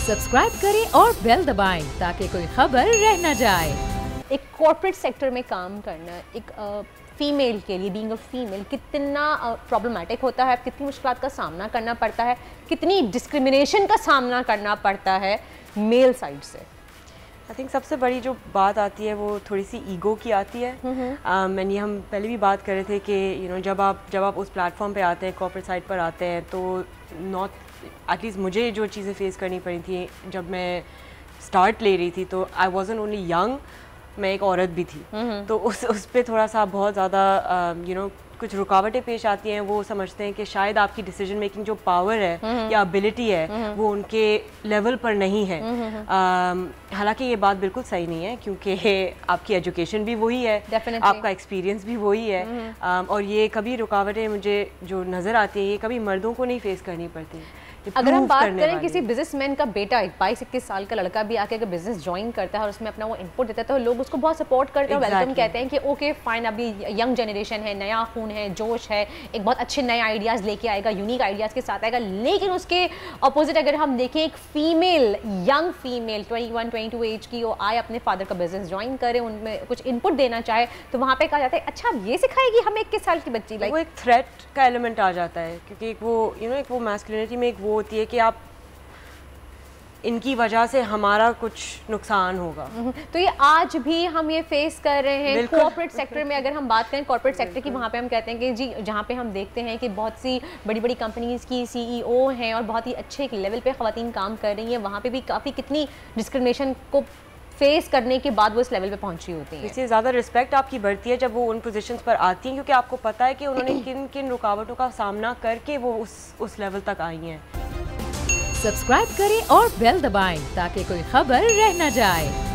Subscribe करें और bell दबाएं ताकि कोई खबर रह न जाए। एक कॉर्पोरेट सेक्टर में काम करना एक फीमेल के लिए, बीइंग अ फीमेल, कितना प्रॉब्लमेटिक होता है, कितनी मुश्किलात का सामना करना पड़ता है, कितनी डिस्क्रिमिनेशन का सामना करना पड़ता है मेल साइड से। आई थिंक सबसे बड़ी जो बात आती है वो थोड़ी सी ईगो की आती है। मैंने हम पहले भी बात कर रहे थे कि जब आप उस प्लेटफॉर्म पे आते हैं, कॉर्पोरेट साइड पर आते हैं, तो एटलीस्ट मुझे जो चीज़ें फेस करनी पड़ी थी जब मैं स्टार्ट ले रही थी, तो आई वॉजन ओनली यंग, मैं एक औरत भी थी। तो उस पे थोड़ा सा बहुत ज़्यादा कुछ रुकावटें पेश आती हैं। वो समझते हैं कि शायद आपकी डिसीजन मेकिंग जो पावर है या एबिलिटी है वो उनके लेवल पर नहीं है। हालांकि ये बात बिल्कुल सही नहीं है, क्योंकि आपकी एजुकेशन भी वही है, आपका एक्सपीरियंस भी वही है। और ये कभी रुकावटें मुझे जो नज़र आती हैं ये कभी मर्दों को नहीं फेस करनी पड़ती। अगर हम बात करें किसी बिजनेसमैन का बेटा, 22-21 साल का लड़का भी आके अगर बिजनेस ज्वाइन करता है और उसमें अपना वो इनपुट देता है, तो लोग उसको बहुत सपोर्ट करते हैं, वेलकम कहते हैं कि ओके फाइन, अभी यंग जनरेशन है, नया खून है, जोश है, एक बहुत अच्छे नए आइडियाज़ लेके आएगा, यूनिक आइडियाज़ के साथ आएगा। लेकिन उसके अपोजिट अगर हम देखें, एक फीमेल, यंग फीमेल 21-22 एज की वो आए, अपने फादर का बिजनेस ज्वाइन करे, उनमें कुछ इनपुट देना चाहे, तो वहाँ पे कहा जाता है अच्छा ये सिखाएगी हमें 21 साल की बच्ची। वो एक थ्रेट का एलिमेंट आ जाता है, क्योंकि एक वो मैस्कुलिनिटी में एक वो होती है कि आप इनकी वजह से हमारा कुछ नुकसान होगा। तो ये आज भी हम ये फेस कर रहे हैं कॉर्पोरेट सेक्टर में। अगर हम बात करें कॉर्पोरेट सेक्टर की, वहाँ पे हम कहते हैं कि जी, जहाँ पे हम देखते हैं कि बहुत सी बड़ी बड़ी कंपनीज की सीईओ हैं और बहुत ही अच्छे एक लेवल पे ख़वातीन काम कर रही हैं, वहाँ पे भी काफ़ी कितनी डिस्क्रिमिनेशन को फेस करने के बाद वो इस लेवल पे पहुंची होती है। इससे ज़्यादा रिस्पेक्ट आपकी बढ़ती है जब वो उन पोजीशंस पर आती हैं, क्योंकि आपको पता है कि उन्होंने किन किन रुकावटों का सामना करके वो उस लेवल तक आई हैं। सब्सक्राइब करें और बेल दबाएं ताकि कोई खबर रह न जाए।